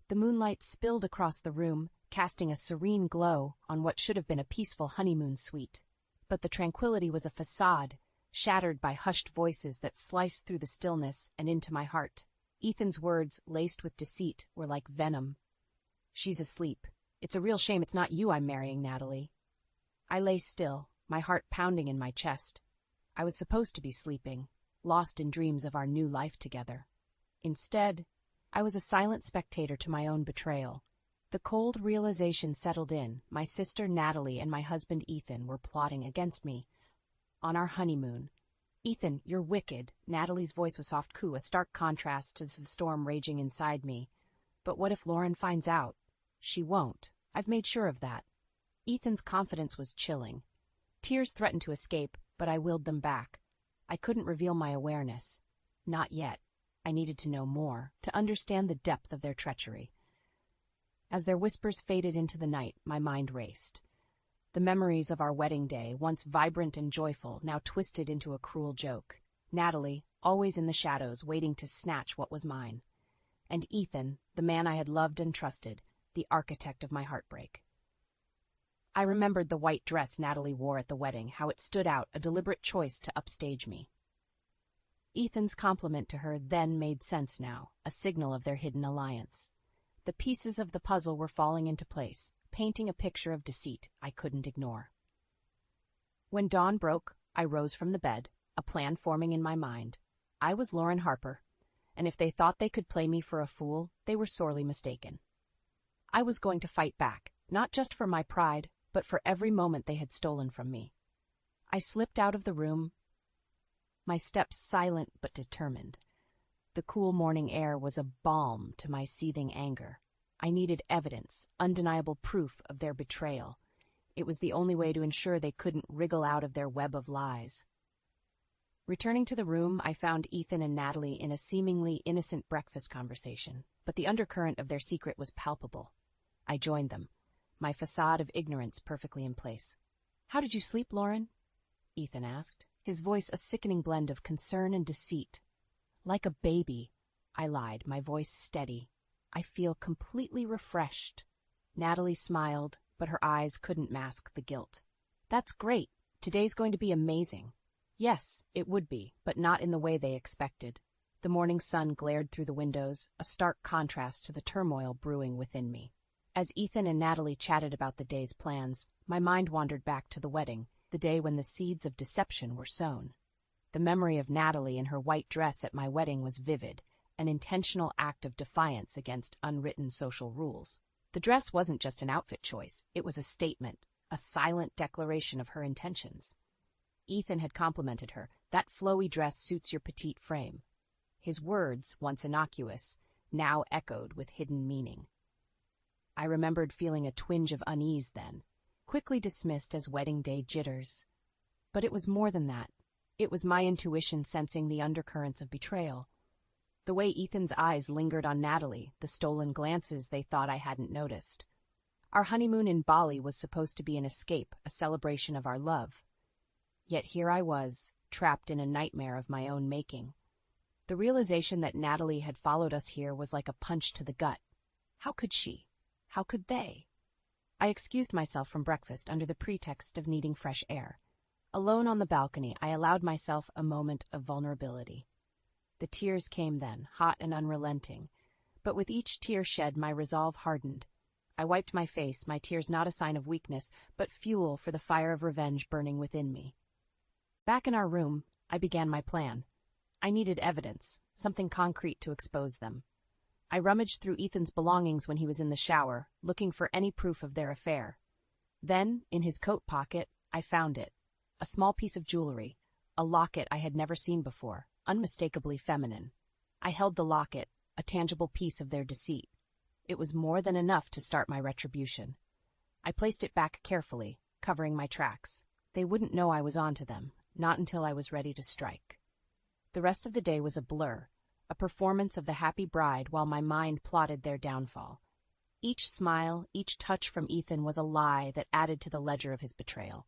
The moonlight spilled across the room, casting a serene glow on what should have been a peaceful honeymoon suite. But the tranquility was a facade, shattered by hushed voices that sliced through the stillness and into my heart. Ethan's words, laced with deceit, were like venom. "She's asleep. It's a real shame it's not you I'm marrying, Natalie." I lay still, my heart pounding in my chest. I was supposed to be sleeping, lost in dreams of our new life together. Instead, I was a silent spectator to my own betrayal. The cold realization settled in. My sister Natalie and my husband Ethan were plotting against me. On our honeymoon. "Ethan, you're wicked." Natalie's voice was soft coo, a stark contrast to the storm raging inside me. "But what if Lauren finds out?" "She won't. I've made sure of that." Ethan's confidence was chilling. Tears threatened to escape, but I willed them back. I couldn't reveal my awareness. Not yet. I needed to know more, to understand the depth of their treachery. As their whispers faded into the night, my mind raced. The memories of our wedding day, once vibrant and joyful, now twisted into a cruel joke. Natalie, always in the shadows, waiting to snatch what was mine. And Ethan, the man I had loved and trusted, the architect of my heartbreak. I remembered the white dress Natalie wore at the wedding, how it stood out, a deliberate choice to upstage me. Ethan's compliment to her then made sense now, a signal of their hidden alliance. The pieces of the puzzle were falling into place, painting a picture of deceit I couldn't ignore. When dawn broke, I rose from the bed, a plan forming in my mind. I was Lauren Harper, and if they thought they could play me for a fool, they were sorely mistaken. I was going to fight back, not just for my pride, but for every moment they had stolen from me. I slipped out of the room, my steps silent but determined. The cool morning air was a balm to my seething anger. I needed evidence, undeniable proof of their betrayal. It was the only way to ensure they couldn't wriggle out of their web of lies. Returning to the room, I found Ethan and Natalie in a seemingly innocent breakfast conversation, but the undercurrent of their secret was palpable. I joined them, my facade of ignorance perfectly in place. "How did you sleep, Lauren?" Ethan asked, his voice a sickening blend of concern and deceit. "Like a baby," I lied, my voice steady. "I feel completely refreshed." Natalie smiled, but her eyes couldn't mask the guilt. "That's great. Today's going to be amazing." Yes, it would be, but not in the way they expected. The morning sun glared through the windows, a stark contrast to the turmoil brewing within me. As Ethan and Natalie chatted about the day's plans, my mind wandered back to the wedding, the day when the seeds of deception were sown. The memory of Natalie in her white dress at my wedding was vivid, an intentional act of defiance against unwritten social rules. The dress wasn't just an outfit choice, it was a statement, a silent declaration of her intentions. Ethan had complimented her, "That flowy dress suits your petite frame." His words, once innocuous, now echoed with hidden meaning. I remembered feeling a twinge of unease then, quickly dismissed as wedding day jitters. But it was more than that. It was my intuition sensing the undercurrents of betrayal. The way Ethan's eyes lingered on Natalie, the stolen glances they thought I hadn't noticed. Our honeymoon in Bali was supposed to be an escape, a celebration of our love. Yet here I was, trapped in a nightmare of my own making. The realization that Natalie had followed us here was like a punch to the gut. How could she? How could they? I excused myself from breakfast under the pretext of needing fresh air. Alone on the balcony, I allowed myself a moment of vulnerability. The tears came then, hot and unrelenting, but with each tear shed my resolve hardened. I wiped my face, my tears not a sign of weakness, but fuel for the fire of revenge burning within me. Back in our room, I began my plan. I needed evidence, something concrete to expose them. I rummaged through Ethan's belongings when he was in the shower, looking for any proof of their affair. Then, in his coat pocket, I found it. A small piece of jewelry, a locket I had never seen before, unmistakably feminine. I held the locket, a tangible piece of their deceit. It was more than enough to start my retribution. I placed it back carefully, covering my tracks. They wouldn't know I was onto them, not until I was ready to strike. The rest of the day was a blur, a performance of the happy bride while my mind plotted their downfall. Each smile, each touch from Ethan was a lie that added to the ledger of his betrayal.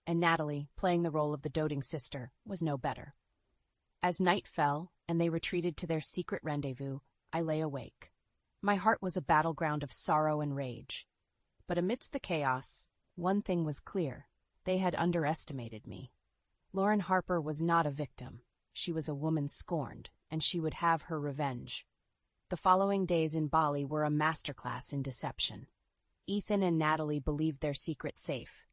And Natalie, playing the role of the doting sister, was no better. As night fell and they retreated to their secret rendezvous, I lay awake. My heart was a battleground of sorrow and rage. But amidst the chaos, one thing was clear. They had underestimated me. Lauren Harper was not a victim. She was a woman scorned, and she would have her revenge. The following days in Bali were a masterclass in deception. Ethan and Natalie believed their secret safe,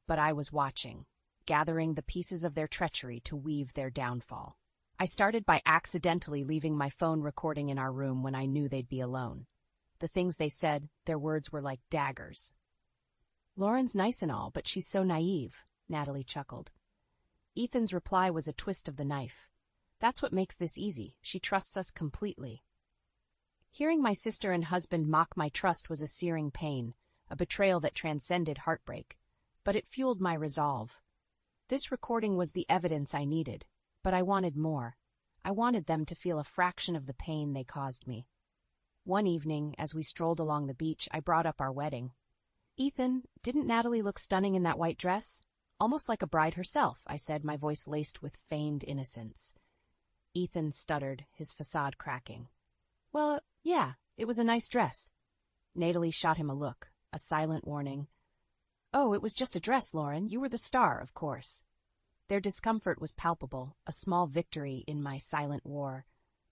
but I was watching, gathering the pieces of their treachery to weave their downfall. I started by accidentally leaving my phone recording in our room when I knew they'd be alone. The things they said, their words were like daggers. "Lauren's nice and all, but she's so naive," Natalie chuckled. Ethan's reply was a twist of the knife. "That's what makes this easy. She trusts us completely." Hearing my sister and husband mock my trust was a searing pain, a betrayal that transcended heartbreak. But it fueled my resolve. This recording was the evidence I needed, but I wanted more. I wanted them to feel a fraction of the pain they caused me. One evening, as we strolled along the beach, I brought up our wedding. "Ethan, didn't Natalie look stunning in that white dress? Almost like a bride herself," I said, my voice laced with feigned innocence. Ethan stuttered, his facade cracking. "Well, yeah, it was a nice dress." Natalie shot him a look, a silent warning. "Oh, it was just a dress, Lauren. You were the star, of course." Their discomfort was palpable, a small victory in my silent war.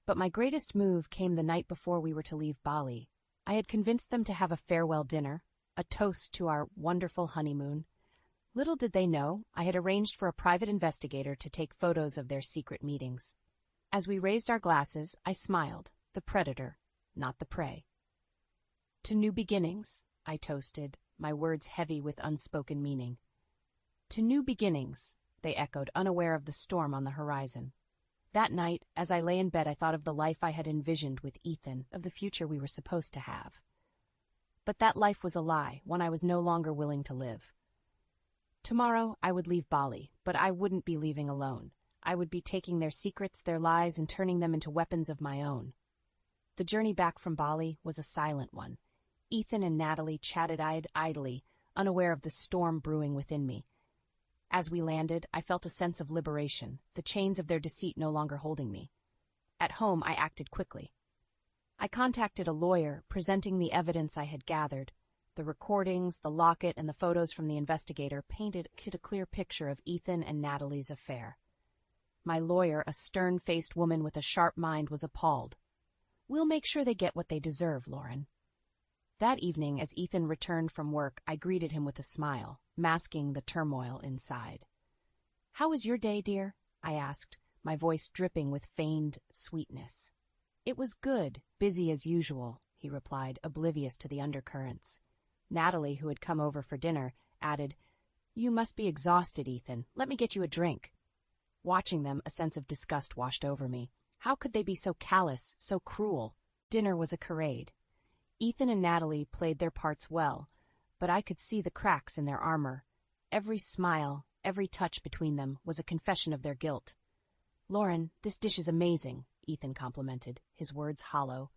But my greatest move came the night before we were to leave Bali. I had convinced them to have a farewell dinner, a toast to our wonderful honeymoon. Little did they know, I had arranged for a private investigator to take photos of their secret meetings. As we raised our glasses, I smiled, the predator, not the prey. "To new beginnings," I toasted, my words heavy with unspoken meaning. "To new beginnings," they echoed, unaware of the storm on the horizon. That night, as I lay in bed, I thought of the life I had envisioned with Ethan, of the future we were supposed to have. But that life was a lie, one I was no longer willing to live. Tomorrow, I would leave Bali, but I wouldn't be leaving alone. I would be taking their secrets, their lies, and turning them into weapons of my own. The journey back from Bali was a silent one. Ethan and Natalie chatted idly, unaware of the storm brewing within me. As we landed, I felt a sense of liberation, the chains of their deceit no longer holding me. At home, I acted quickly. I contacted a lawyer, presenting the evidence I had gathered. The recordings, the locket, and the photos from the investigator painted a clear picture of Ethan and Natalie's affair. My lawyer, a stern-faced woman with a sharp mind, was appalled. "We'll make sure they get what they deserve, Lauren." That evening, as Ethan returned from work, I greeted him with a smile, masking the turmoil inside. "How was your day, dear?" I asked, my voice dripping with feigned sweetness. "It was good, busy as usual," he replied, oblivious to the undercurrents. Natalie, who had come over for dinner, added, "You must be exhausted, Ethan. Let me get you a drink." Watching them, a sense of disgust washed over me. How could they be so callous, so cruel? Dinner was a charade. Ethan and Natalie played their parts well, but I could see the cracks in their armor. Every smile, every touch between them was a confession of their guilt. "Lauren, this dish is amazing," Ethan complimented, his words hollow.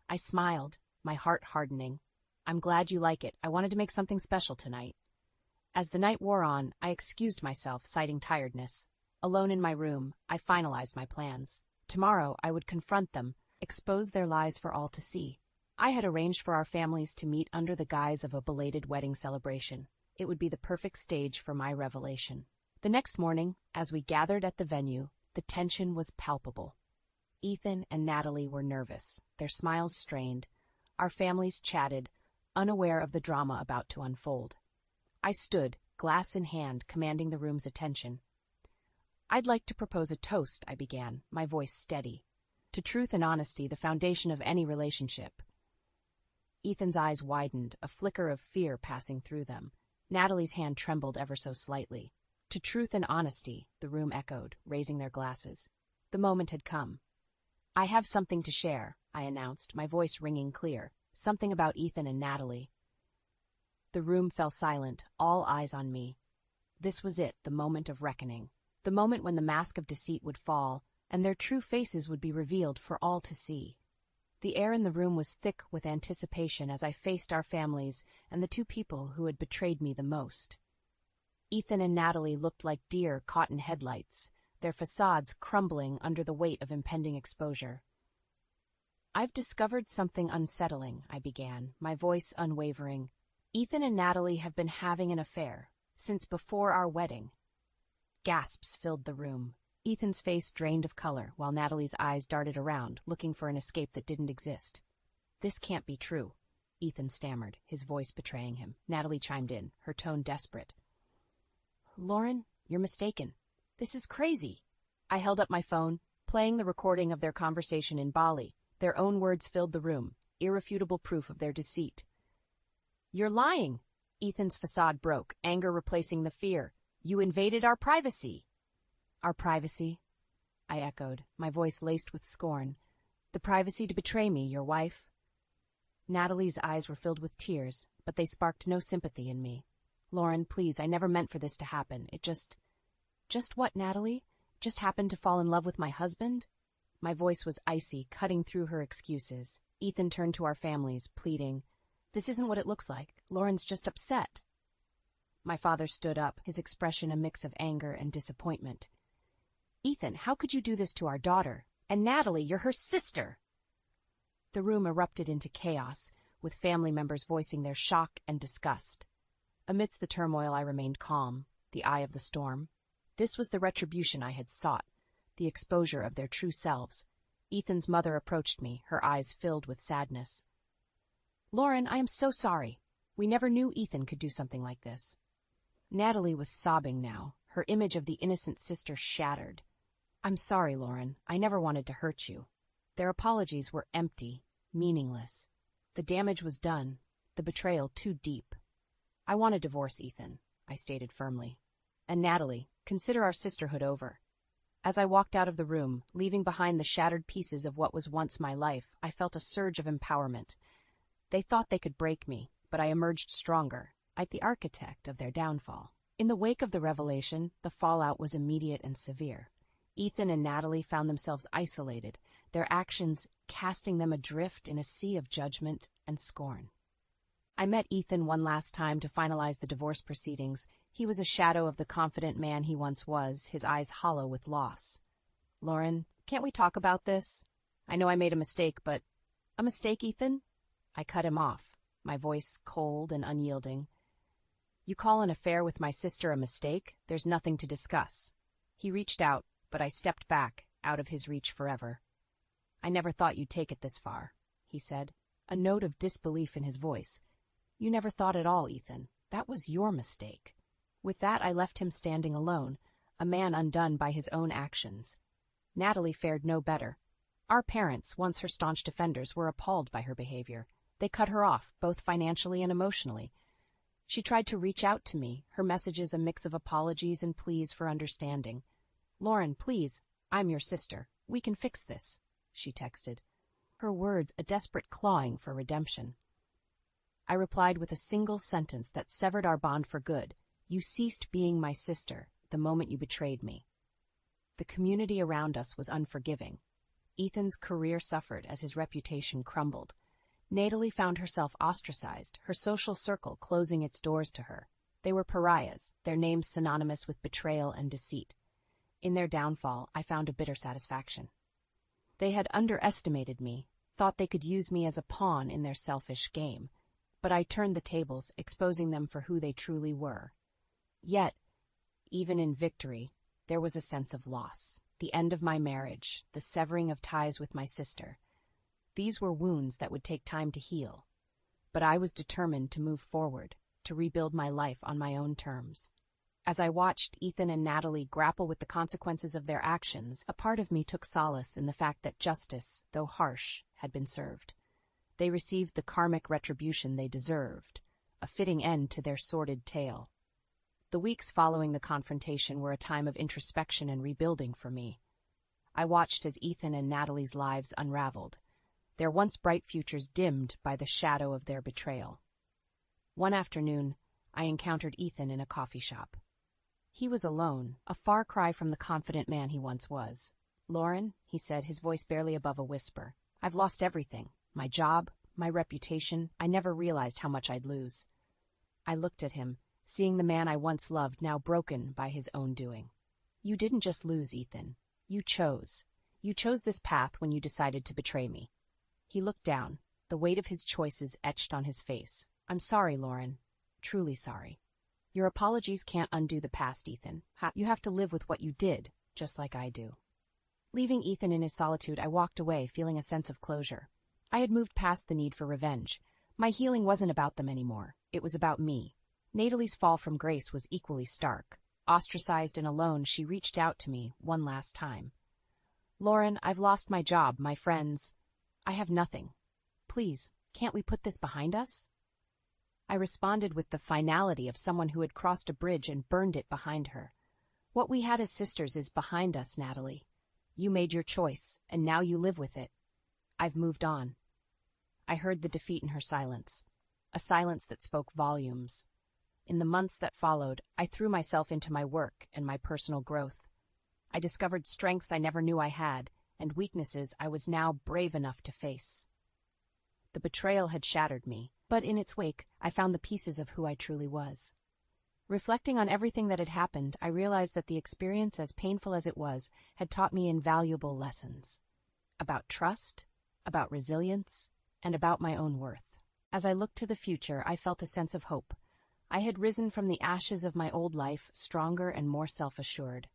I smiled, my heart hardening. "I'm glad you like it. I wanted to make something special tonight." As the night wore on, I excused myself, citing tiredness. Alone in my room, I finalized my plans. Tomorrow, I would confront them, expose their lies for all to see. I had arranged for our families to meet under the guise of a belated wedding celebration. It would be the perfect stage for my revelation. The next morning, as we gathered at the venue, the tension was palpable. Ethan and Natalie were nervous, their smiles strained. Our families chatted, unaware of the drama about to unfold. I stood, glass in hand, commanding the room's attention. "I'd like to propose a toast," I began, my voice steady. "To truth and honesty, the foundation of any relationship." Ethan's eyes widened, a flicker of fear passing through them. Natalie's hand trembled ever so slightly. "To truth and honesty," the room echoed, raising their glasses. The moment had come. "I have something to share," I announced, my voice ringing clear. "Something about Ethan and Natalie." The room fell silent, all eyes on me. This was it, the moment of reckoning. The moment when the mask of deceit would fall, and their true faces would be revealed for all to see. The air in the room was thick with anticipation as I faced our families and the two people who had betrayed me the most. Ethan and Natalie looked like deer caught in headlights, their facades crumbling under the weight of impending exposure. I've discovered something unsettling, I began, my voice unwavering. Ethan and Natalie have been having an affair since before our wedding. Gasps filled the room. Ethan's face drained of color, while Natalie's eyes darted around, looking for an escape that didn't exist. This can't be true, Ethan stammered, his voice betraying him. Natalie chimed in, her tone desperate. Lauren, you're mistaken. This is crazy. I held up my phone, playing the recording of their conversation in Bali. Their own words filled the room, irrefutable proof of their deceit. You're lying. Ethan's facade broke, anger replacing the fear. You invaded our privacy. Our privacy? I echoed, my voice laced with scorn. The privacy to betray me, your wife? Natalie's eyes were filled with tears, but they sparked no sympathy in me. Lauren, please, I never meant for this to happen. It just... Just what, Natalie? Just happened to fall in love with my husband? My voice was icy, cutting through her excuses. Ethan turned to our families, pleading, This isn't what it looks like. Lauren's just upset. My father stood up, his expression a mix of anger and disappointment. Ethan, how could you do this to our daughter? And Natalie, you're her sister! The room erupted into chaos, with family members voicing their shock and disgust. Amidst the turmoil, I remained calm, the eye of the storm. This was the retribution I had sought, the exposure of their true selves. Ethan's mother approached me, her eyes filled with sadness. Lauren, I am so sorry. We never knew Ethan could do something like this. Natalie was sobbing now, her image of the innocent sister shattered. I'm sorry, Lauren. I never wanted to hurt you. Their apologies were empty, meaningless. The damage was done, the betrayal too deep. I want a divorce, Ethan, I stated firmly. And Natalie, consider our sisterhood over. As I walked out of the room, leaving behind the shattered pieces of what was once my life, I felt a surge of empowerment. They thought they could break me, but I emerged stronger, like the architect of their downfall. In the wake of the revelation, the fallout was immediate and severe. Ethan and Natalie found themselves isolated, their actions casting them adrift in a sea of judgment and scorn. I met Ethan one last time to finalize the divorce proceedings. He was a shadow of the confident man he once was, his eyes hollow with loss. Lauren, can't we talk about this? I know I made a mistake, but... A mistake, Ethan? I cut him off, my voice cold and unyielding. You call an affair with my sister a mistake? There's nothing to discuss. He reached out, but I stepped back, out of his reach forever. I never thought you'd take it this far, he said, a note of disbelief in his voice. You never thought at all, Ethan. That was your mistake. With that, I left him standing alone, a man undone by his own actions. Natalie fared no better. Our parents, once her staunch defenders, were appalled by her behavior. They cut her off, both financially and emotionally. She tried to reach out to me, her messages a mix of apologies and pleas for understanding. Lauren, please, I'm your sister. We can fix this, she texted. Her words a desperate clawing for redemption. I replied with a single sentence that severed our bond for good. You ceased being my sister the moment you betrayed me. The community around us was unforgiving. Ethan's career suffered as his reputation crumbled. Natalie found herself ostracized, her social circle closing its doors to her. They were pariahs, their names synonymous with betrayal and deceit. In their downfall, I found a bitter satisfaction. They had underestimated me, thought they could use me as a pawn in their selfish game. But I turned the tables, exposing them for who they truly were. Yet, even in victory, there was a sense of loss. The end of my marriage, the severing of ties with my sister. These were wounds that would take time to heal. But I was determined to move forward, to rebuild my life on my own terms. As I watched Ethan and Natalie grapple with the consequences of their actions, a part of me took solace in the fact that justice, though harsh, had been served. They received the karmic retribution they deserved, a fitting end to their sordid tale. The weeks following the confrontation were a time of introspection and rebuilding for me. I watched as Ethan and Natalie's lives unraveled, their once bright futures dimmed by the shadow of their betrayal. One afternoon, I encountered Ethan in a coffee shop. He was alone, a far cry from the confident man he once was. Lauren, he said, his voice barely above a whisper, I've lost everything. My job, my reputation, I never realized how much I'd lose. I looked at him, seeing the man I once loved now broken by his own doing. You didn't just lose, Ethan. You chose. You chose this path when you decided to betray me. He looked down, the weight of his choices etched on his face. I'm sorry, Lauren. Truly sorry. Your apologies can't undo the past, Ethan. You have to live with what you did, just like I do. Leaving Ethan in his solitude, I walked away, feeling a sense of closure. I had moved past the need for revenge. My healing wasn't about them anymore. It was about me. Natalie's fall from grace was equally stark. Ostracized and alone, she reached out to me one last time. Lauren, I've lost my job, my friends. I have nothing. Please, can't we put this behind us? I responded with the finality of someone who had crossed a bridge and burned it behind her. What we had as sisters is behind us, Natalie. You made your choice, and now you live with it. I've moved on. I heard the defeat in her silence, a silence that spoke volumes. In the months that followed, I threw myself into my work and my personal growth. I discovered strengths I never knew I had, and weaknesses I was now brave enough to face. The betrayal had shattered me, but in its wake, I found the pieces of who I truly was. Reflecting on everything that had happened, I realized that the experience, as painful as it was, had taught me invaluable lessons. About trust, about resilience, and about my own worth. As I looked to the future, I felt a sense of hope. I had risen from the ashes of my old life, stronger and more self-assured.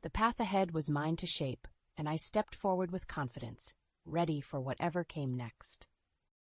The path ahead was mine to shape, and I stepped forward with confidence, ready for whatever came next.